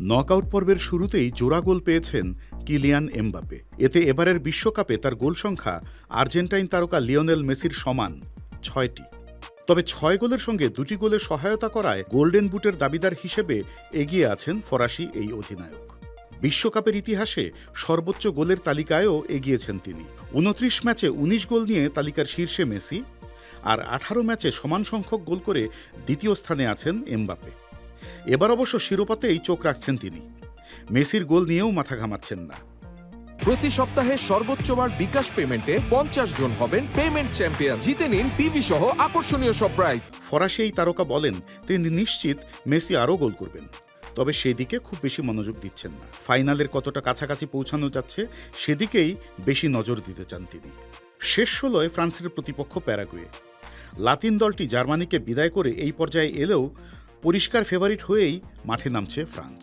Knockout পর্বের শুরুতেই জোড়া গোল পেয়েছেন কিলিয়ান এমবাপে। এতে এবারের বিশ্বকাপে তার গোল সংখ্যা আর্জেন্টাইন তারকা লিওনেল মেসির সমান ৬টি। তবে ৬ গোলের সঙ্গে ২টি গোলে সহায়তা করায় গোল্ডেন বুটের দাবিদার হিসেবে এগিয়ে আছেন ফরাসি এই অধিনায়ক। বিশ্বকাপের ইতিহাসে সর্বোচ্চ গোলের তালিকায়ও এগিয়েছেন তিনি। ২৯ ম্যাচে ১৯ গোল নিয়ে তালিকার শীর্ষে মেসি, আর ১৮ ম্যাচে সমান সংখ্যক গোল করে দ্বিতীয় স্থানে আছেন এমবাপে। এবার অবশ্য শিরোপাতেই চোখ রাখছেন তিনি। মেসির গোল নিয়েও মাথা ঘামাচ্ছেন না। প্রতি সপ্তাহে সর্বোচ্চবার বিকাশ পেমেন্টে ৫০ জন হবেন পেমেন্ট চ্যাম্পিয়ন। জিতে নিন টিভি সহ আকর্ষণীয় সব প্রাইজ। ফরাসি এই তারকা বলেন তিনি নিশ্চিত মেসি আরও গোল করবেন, তবে সেদিকে খুব বেশি মনোযোগ দিচ্ছেন না। ফাইনালের কতটা কাছাকাছি পৌঁছানো যাচ্ছে সেদিকেই বেশি নজর দিতে চান তিনি। শেষ ১৬য় ফ্রান্সের প্রতিপক্ষ প্যারাগুয়ে। লাতিন দলটি জার্মানিকে বিদায় করে এই পর্যায়ে এলেও পরিষ্কার ফেভারিট হয়েই মাঠে নামছে ফ্রান্স।